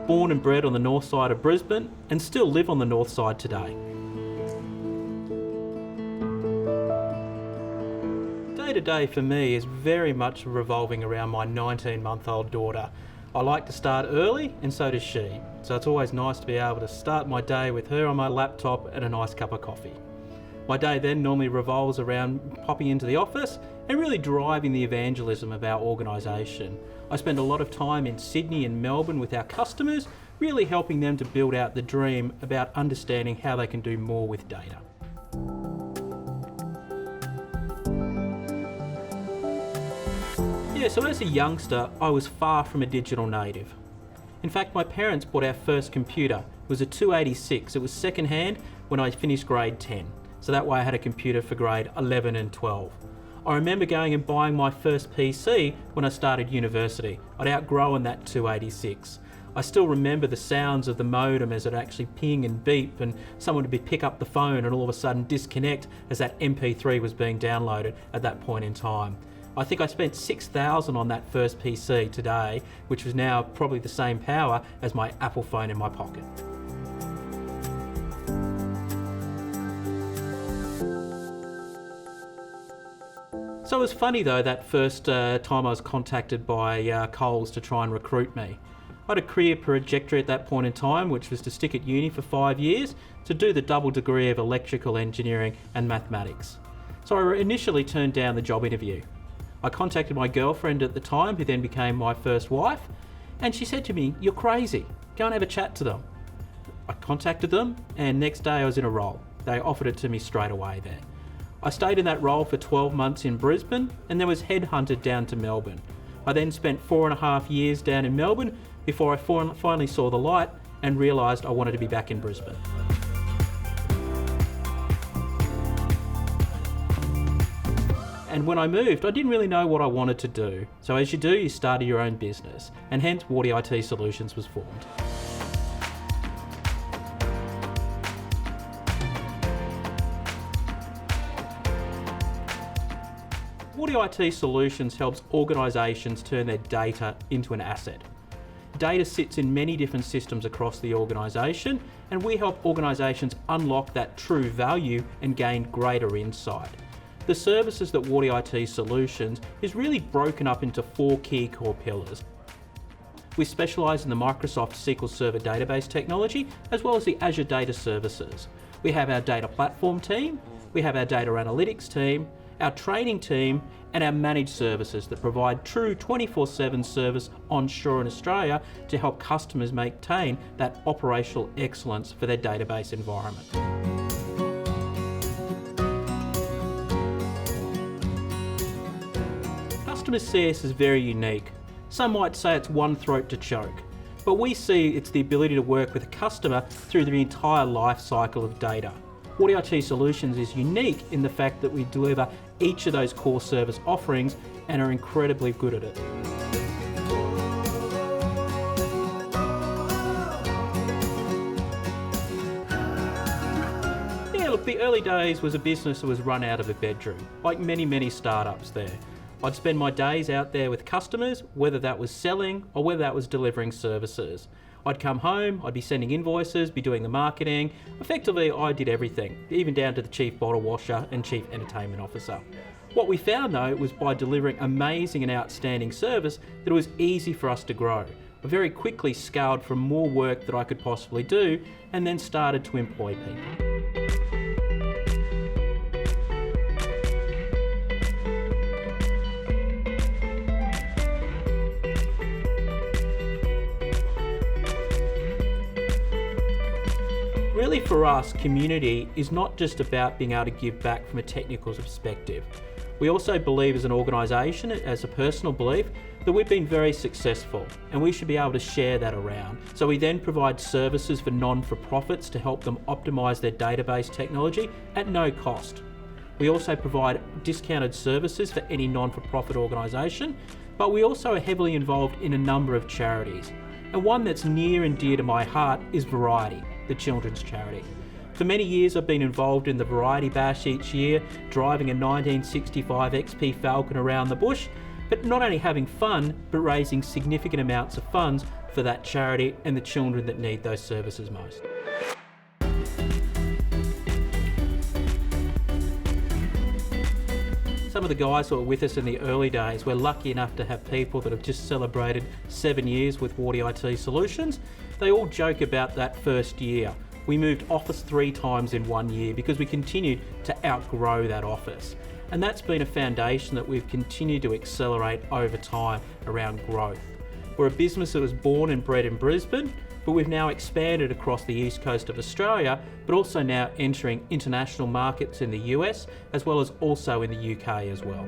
born and bred on the north side of Brisbane and still live on the north side today. Day to day for me is very much revolving around my 19-month-old daughter. I like to start early and so does she, so it's always nice to be able to start my day with her on my laptop and a nice cup of coffee. My day then normally revolves around popping into the office and really driving the evangelism of our organisation. I spend a lot of time in Sydney and Melbourne with our customers, really helping them to build out the dream about understanding how they can do more with data. Yeah, so as a youngster, I was far from a digital native. In fact, my parents bought our first computer. It was a 286. It was second-hand when I finished grade 10. So that way I had a computer for grade 11 and 12. I remember going and buying my first PC when I started university. I'd outgrown that 286. I still remember the sounds of the modem as it actually ping and beep, and someone would pick up the phone and all of a sudden disconnect as that MP3 was being downloaded at that point in time. I think I spent $6,000 on that first PC today, which was now probably the same power as my Apple phone in my pocket. So it was funny though, that first time I was contacted by Coles to try and recruit me. I had a career trajectory at that point in time, which was to stick at uni for 5 years to do the double degree of electrical engineering and mathematics. So I initially turned down the job interview. I contacted my girlfriend at the time, who then became my first wife, and she said to me, "You're crazy, go and have a chat to them." I contacted them, and next day I was in a role. They offered it to me straight away there. I stayed in that role for 12 months in Brisbane and then was headhunted down to Melbourne. I then spent 4.5 years down in Melbourne before I finally saw the light and realised I wanted to be back in Brisbane. And when I moved, I didn't really know what I wanted to do. So as you do, you started your own business, and hence Wardy IT Solutions was formed. Wardy IT Solutions helps organisations turn their data into an asset. Data sits in many different systems across the organisation, and we help organisations unlock that true value and gain greater insight. The services that Wardy IT Solutions is really broken up into 4 key core pillars. We specialise in the Microsoft SQL Server database technology, as well as the Azure Data Services. We have our data platform team, we have our data analytics team, our training team, and our managed services that provide true 24/7 service onshore in Australia to help customers maintain that operational excellence for their database environment. Customers see us as very unique. Some might say it's one throat to choke, but we see it's the ability to work with a customer through the entire life cycle of data. Wardy IT Solutions is unique in the fact that we deliver each of those core service offerings and are incredibly good at it. Yeah, look, the early days was a business that was run out of a bedroom, like many startups there. I'd spend my days out there with customers, whether that was selling or whether that was delivering services. I'd come home, I'd be sending invoices, be doing the marketing. Effectively, I did everything, even down to the chief bottle washer and chief entertainment officer. What we found though was by delivering amazing and outstanding service that it was easy for us to grow. I very quickly scaled from more work that I could possibly do and then started to employ people. Really for us, community is not just about being able to give back from a technical perspective. We also believe as an organisation, as a personal belief, that we've been very successful and we should be able to share that around. So we then provide services for non-for-profits to help them optimise their database technology at no cost. We also provide discounted services for any non-for-profit organisation, but we also are heavily involved in a number of charities. And one that's near and dear to my heart is Wardy, the children's charity. For many years I've been involved in the Variety Bash each year, driving a 1965 XP Falcon around the bush, but not only having fun, but raising significant amounts of funds for that charity and the children that need those services most. Some of the guys who were with us in the early days, we're lucky enough to have people that have just celebrated 7 years with Wardy IT Solutions. They all joke about that first year. We moved office 3 times in 1 year because we continued to outgrow that office. And that's been a foundation that we've continued to accelerate over time around growth. We're a business that was born and bred in Brisbane, but we've now expanded across the east coast of Australia, but also now entering international markets in the US, as well as also in the UK as well.